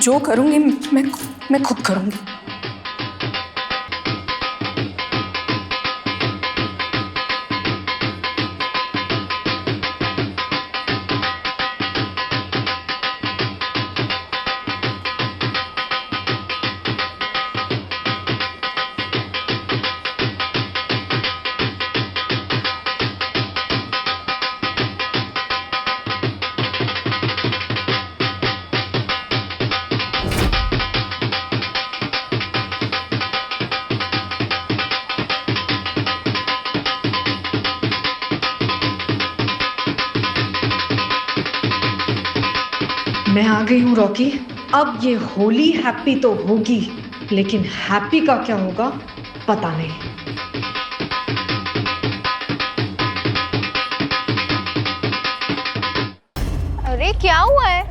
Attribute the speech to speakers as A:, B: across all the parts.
A: जो करूंगी मैं खुद करूंगी।
B: मैं आ गई हूँ रॉकी। अब ये होली हैप्पी तो होगी, लेकिन हैप्पी का क्या होगा पता नहीं।
C: अरे क्या हुआ है?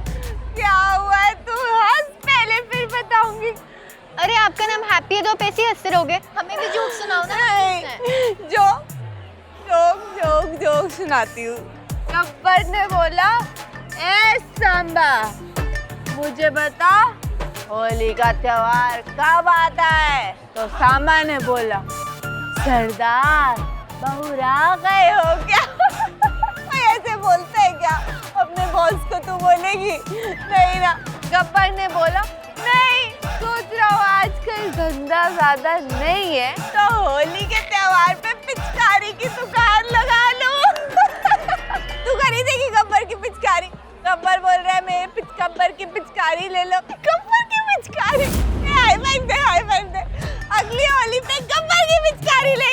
D: क्या हुआ है? तू हंस पहले, फिर बताऊंगी।
C: अरे आपका नाम हैप्पी है तो आप ऐसे ही हंसते रहोगे। हमें भी जोक सुनाओ ना।
D: जोक सुनाती हूँ। गब्बर ने बोला, ए सांबा, मुझे बता होली का त्योहार कब आता है? तो सांबा ने बोला, सरदार बहुरा गए हो क्या? ऐसे बोलते हैं क्या? अपने बॉस को तू बोलेगी? नहीं ना। गब्बर ने बोला, नहीं, सोच रहा हूँ आजकल धंधा ज्यादा नहीं है तो होली के त्योहार पे पिचकारी की दुकान लगा लूं। तू खरीदेगी गब्बर की पिचकारी? गब्बर बोल रहा है, मेरे गब्बर की पिचकारी ले लो। गब्बर की पिचकारी? हाई फाइव दे। अगली होली पे गब्बर की पिचकारी ले।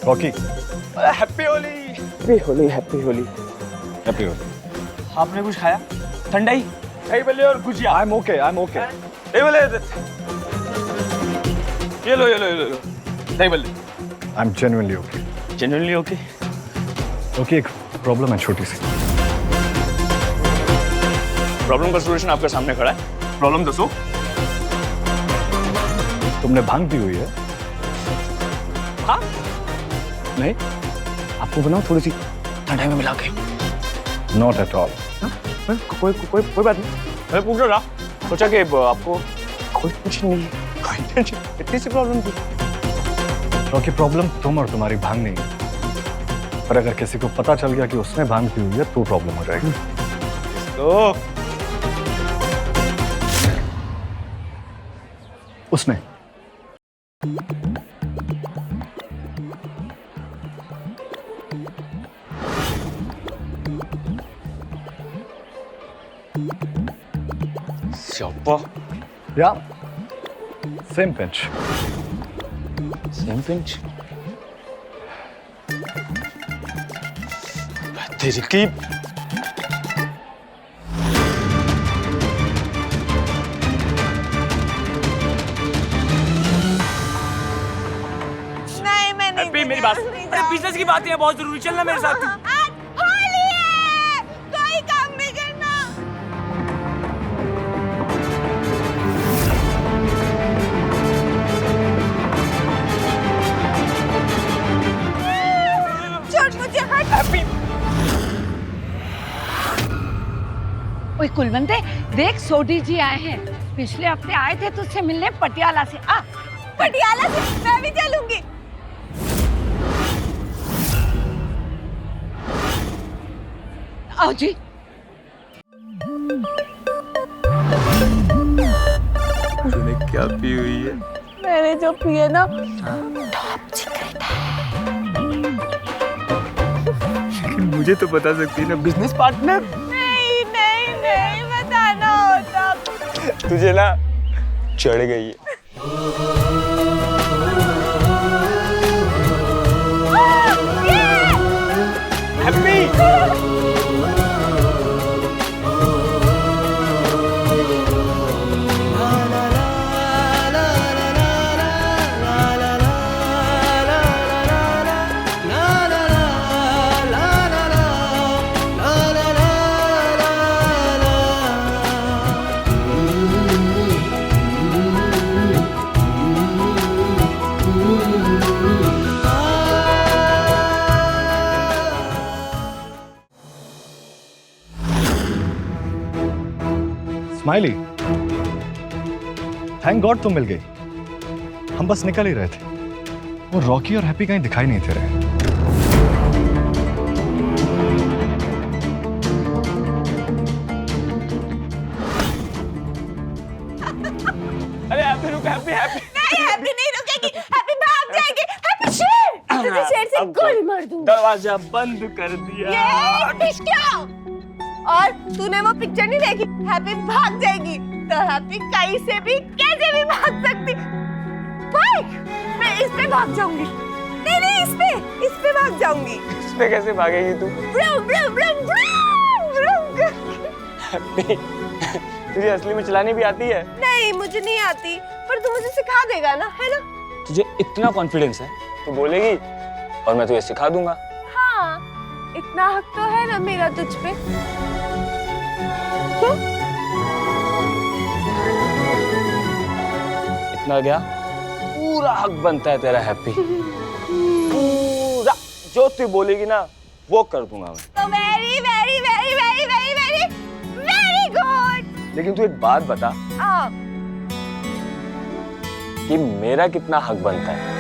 E: Rocky, happy Holi. Happy Holi, happy Holi, happy Holi.
F: आपने कुछ खाया? ठंडाई?
E: दही बल्ले और gujiya. I'm okay, I'm okay।
F: दही बल्ले, ये लो दही बल्ले।
E: I'm genuinely okay।
F: Genuinely okay?
E: Okay, एक प्रॉब्लम है छोटी सी।
F: प्रॉब्लम का सॉल्यूशन आपके सामने खड़ा है। प्रॉब्लम दसो।
E: तुमने भांग पी हुई है?
F: हाँ?
E: नहीं,
F: आपको बनाओ थोड़ी सी ठंडाई में मिला के।
E: Not at all.
F: कोई बात नहीं। मैं पूछ रहा सोचा कि आपको कोई टेंशन नहीं है, कोई टेंशन, इतनी सी प्रॉब्लम थी।
E: रॉकी, प्रॉब्लम तुम और तुम्हारी भांग नहीं है, पर अगर किसी को पता चल गया कि उसने भांग पी हुई है तो प्रॉब्लम हो जाएगी।
F: तो
E: उसने
F: शापा,
E: या सेम पिंच।
F: Same pinch. तेरी की
D: नहीं, मैं नहीं।
F: हैप्पी, मेरी बात। अरे बिजनेस की बात है, बहुत जरूरी, चलना मेरे साथ।
D: आज होली है, कोई काम नहीं करना। छोड़ मुझे, हट।
F: हैप्पी,
G: ओए कुलवंते, देख सोडी जी आए हैं। पिछले हफ्ते आए थे तुझसे मिलने पटियाला से। आ
D: पटियाला से मैं भी चलूंगी।
G: आओ जी।
F: तूने क्या पी हुई है?
D: मैंने जो पिए ना,
F: लेकिन मुझे तो बता सकती है ना, बिजनेस पार्टनर।
D: नहीं बताना होता।
F: तुझे ना चढ़ गई है। हैप्पी,
E: स्माइली, थैंक गॉड तुम मिल गई। हम बस निकल ही रहे थे, वो रॉकी और हैप्पी कहीं दिखाई नहीं दे रहे।
F: अरे हैप्पी रुक, हैप्पी हैप्पी
D: नहीं, हैप्पी नहीं रुकेगी, हैप्पी भाग जाएगी, हैप्पी शेर, तुझे शेर से गोली मार दूंगा।
F: दरवाजा बंद कर दिया।
D: ये पिछला। और तूने वो पिक्चर नहीं देखी, हैप्पी भाग जाएगी, तो हैप्पी कहीं से भी कैसे भी भाग सकती। भाग, मैं इस पे भाग जाऊंगी। नहीं नहीं, इस पे भाग जाऊंगी।
F: इस पे कैसे भागेगी तू?
D: Vroom vroom vroom vroom vroom.
F: Happy, तुझे असली में चलानी भी आती है?
D: नहीं, मुझे नहीं आती, पर तू मुझे सिखा देगा ना, है ना?
F: तुझे इतना कॉन्फिडेंस है, तू बोलेगी और मैं तुझे सिखा दूंगा।
D: हाँ, इतना हक तो है ना मेरा तुझ पे।
F: इतना क्या? पूरा हक बनता है तेरा हैप्पी। पूरा जो तू बोलेगी ना वो कर दूंगा मैं।
D: तो very very very very very very very good.
F: लेकिन तू एक बात बता कि मेरा कितना हक बनता है?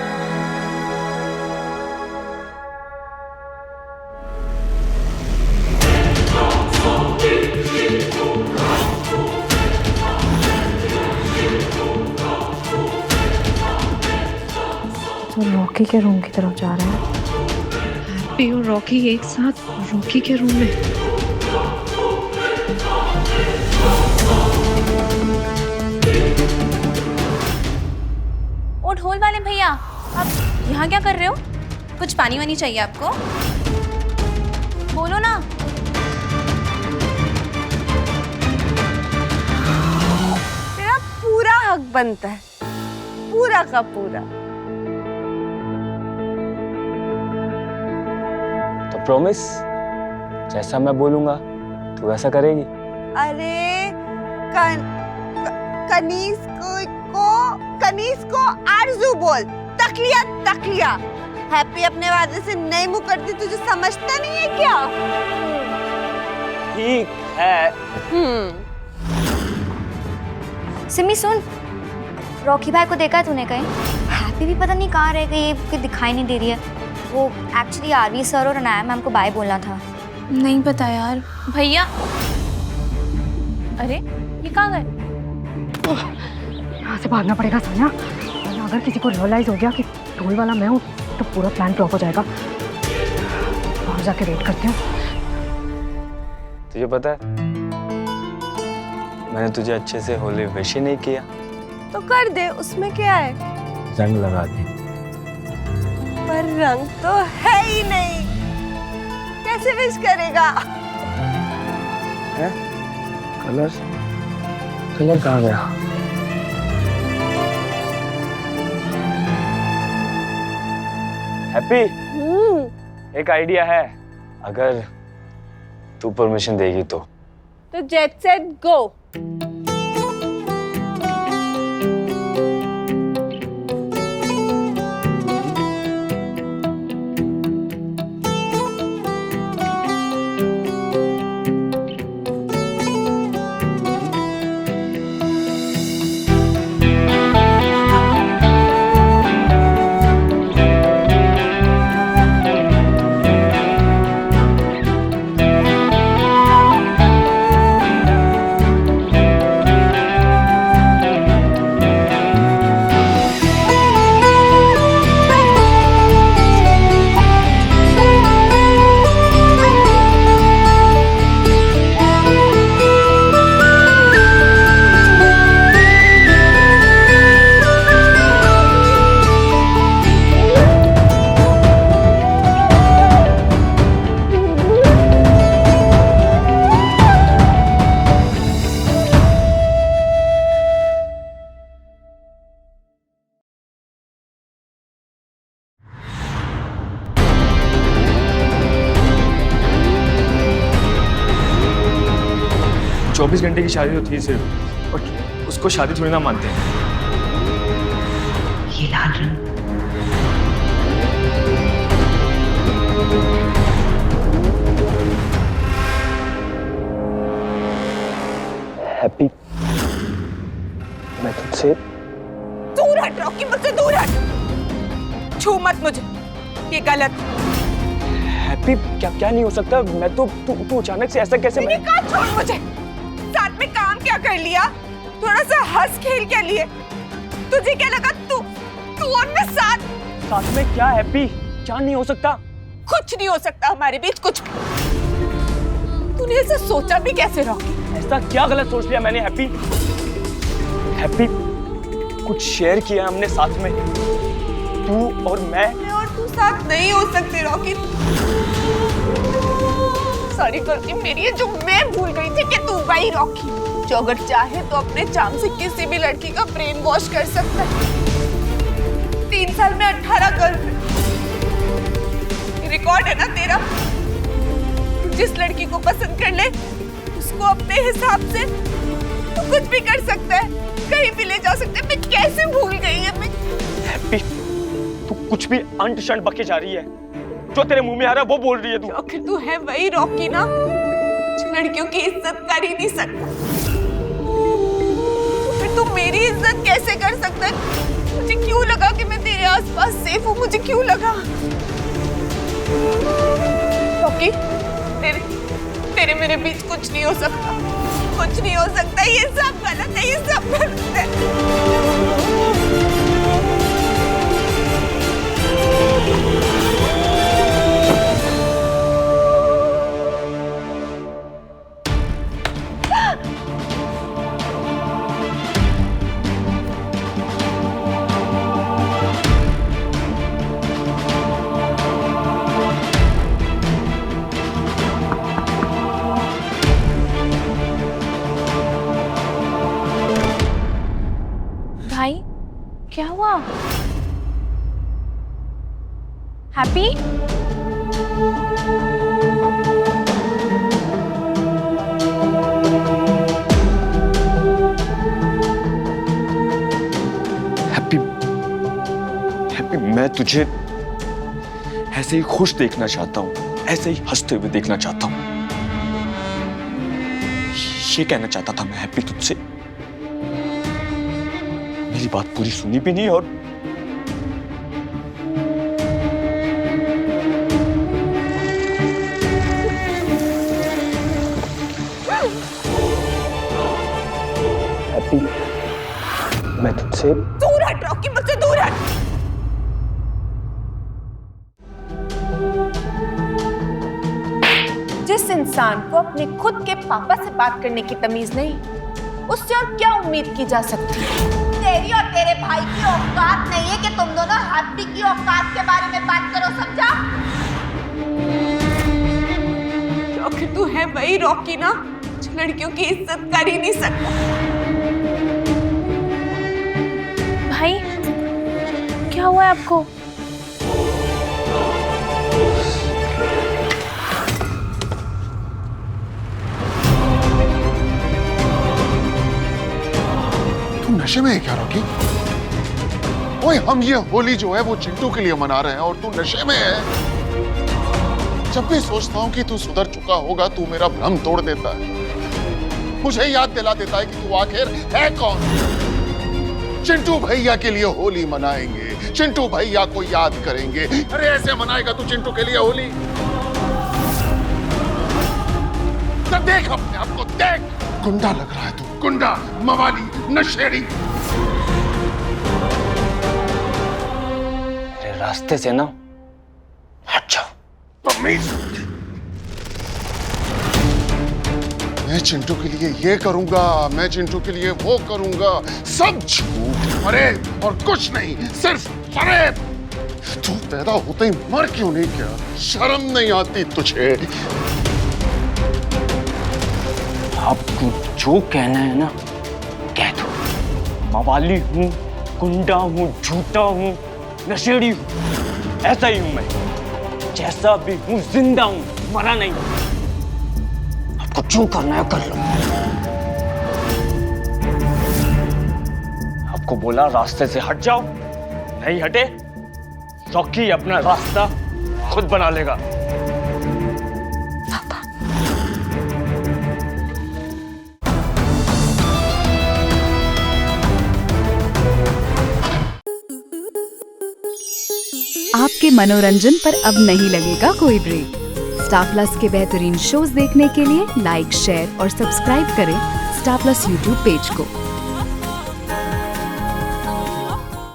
B: तो रॉकी के रूम की तरफ जा रहे हैं। हैप्पी और रॉकी एक साथ रॉकी के रूम में।
H: ओ ढोल वाले भैया, आप यहाँ क्या कर रहे हो? कुछ पानी वानी चाहिए आपको? बोलो ना।
D: तेरा पूरा हक बनता है, पूरा का पूरा।
F: तो प्रॉमिस, जैसा मैं बोलूंगा तू वैसा करेगी?
D: अरे कनीज को आरज़ू बोल, तकलिया तकलिया। हैप्पी अपने वादे से नहीं मुकरती, तुझे समझता नहीं है क्या?
F: ठीक है।
C: सिमी सुन, रॉकी भाई को देखा है तूने कहीं? हैप्पी भी पता नहीं कहाँ रह गई, कोई दिखाई नहीं दे रही है। वो एक्चुअली आरवी सर और अनाया मैम को बाय बोलना था।
H: नहीं पता यार। भैया, अरे ये कहाँ गए?
A: यहाँ से भागना पड़ेगा सोनिया, वरना अगर किसी को रियलाइज हो गया कि ढोल वाला मैं हूँ तो पूरा प्लान फ्लॉप हो जाएगा। बाहर जाके वेट करती हूँ।
F: तुझे पता है मैंने तुझे अच्छे से होली विश ही नहीं किया।
D: तो कर दे, उसमें क्या है?
F: रंग लगा दी।
D: पर रंग तो है ही नहीं, कैसे विश करेगा?
F: है? कलर कहाँ गया? हैप्पी, एक आइडिया है, अगर तू परमिशन देगी तो
D: जेट सेट गो।
F: चौबीस घंटे की शादी तो थी सिर्फ, और उसको शादी थोड़ी ना मानते हैं।
A: ये लाल रंग
F: हैप्पी तुझसे
D: दूर हट रॉकी, मुझसे दूर हट। छू मत मुझे, ये गलत।
F: हैप्पी क्या नहीं हो सकता। मैं तो तू अचानक से ऐसा कैसे?
D: मैंने कहा छोड़ मुझे। साथ में काम क्या कर लिया, थोड़ा सा हंस खेल क्या लिए। तुझे क्या लगा तू और मैं साथ
F: में क्या हैप्पी? क्या नहीं हो सकता?
D: कुछ नहीं हो सकता हमारे बीच, कुछ भी। तूने ऐसा सोचा भी कैसे रॉकी?
F: ऐसा क्या गलत सोच लिया मैंने हैप्पी? हैप्पी कुछ शेयर किया हमने साथ में, तू और मैं
D: और तू साथ नहीं हो सकते रॉकी। सारी गलती मेरी है जो मैं भूल गई थी कि तू भाई रॉकी जो अगर चाहे तो अपने चाम से किसी भी लड़की का ब्रेन वॉश कर सकता है। 3 साल में 18 गर्लफ्रेंड, रिकॉर्ड है ना तेरा। जिस लड़की को पसंद कर ले उसको अपने हिसाब से तू कुछ भी कर सकता है, कहीं भी ले जा सकता है। मैं कैसे भूल गई है मैं।
F: हैप्पी तू कुछ भी अंट शंट बके जा रही है, जो तेरे मुंह में आ रहा है वो बोल रही है तू।
D: आखिर तू है वही रॉकी ना जो लड़कियों की इज्जत कर ही नहीं सकता। फिर तू मेरी इज्जत कैसे कर सकता है? मुझे क्यों लगा कि मैं तेरे आसपास सेफ हूँ? मुझे क्यों लगा रॉकी तेरे मेरे बीच कुछ नहीं हो सकता, कुछ नहीं हो सकता। ये सब गलत है, ये सब गलत है।
H: भाई क्या हुआ? हैप्पी?
F: हैप्पी मैं तुझे ऐसे ही खुश देखना चाहता हूँ, ऐसे ही हंसते हुए देखना चाहता हूँ। ये कहना चाहता था मैं हैप्पी तुझसे। मेरी बात पूरी सुनी भी नहीं। और हैप्पी मैं तुझसे
D: दूर हट रॉकी, मुझसे दूर हट। जिस इंसान को अपने खुद के पापा से बात करने की तमीज नहीं, उससे और क्या उम्मीद की जा सकती है?
I: तेरी और तेरे भाई की औकात नहीं है कि तुम दोनों हैप्पी की औकात के बारे में बात करो, समझा?
D: आखिर तू है वही रॉकी ना जो लड़कियों की इज्जत कर ही नहीं सकता।
H: भाई क्या हुआ है आपको?
J: तू नशे में है क्या रॉकी? ओए हम ये होली जो है वो चिंटू के लिए मना रहे हैं और तू नशे में है। जब भी सोचता हूँ कि तू सुधर चुका होगा तू मेरा भ्रम तोड़ देता है, मुझे याद दिला देता है कि तू आखिर है कौन। चिंटू भैया के लिए होली मनाएंगे, चिंटू भैया को याद करेंगे। अरे ऐसे मनाएगा तू चिंटू के लिए होली? तो देख अपने आप को, देख गुंडा लग रहा है तू, गुंडा, मवाली, नशेड़ी।
F: मेरे रास्ते से ना हट जाओ।
J: मैं चिंटू के लिए ये करूंगा, मैं चिंटू के लिए वो करूंगा, सब झूठ, फरेब और कुछ नहीं, सिर्फ फरेब। तू पैदा होते ही मर क्यों नहीं गया? शर्म नहीं आती तुझे?
F: आपको जो कहना है ना कह दो। मवाली हूँ, गुंडा हूँ, झूठा हूँ, नशेड़ी हूँ, ऐसा ही हूँ मैं। जैसा भी हूँ, जिंदा हूँ, मरा नहीं। आपको जो करना है कर लो। आपको बोला रास्ते से हट जाओ, नहीं हटे, रॉकी अपना रास्ता खुद बना लेगा।
K: आपके मनोरंजन पर अब नहीं लगेगा कोई ब्रेक। स्टार प्लस के बेहतरीन शोज देखने के लिए लाइक, शेयर और सब्सक्राइब करें स्टार प्लस यूट्यूब पेज को।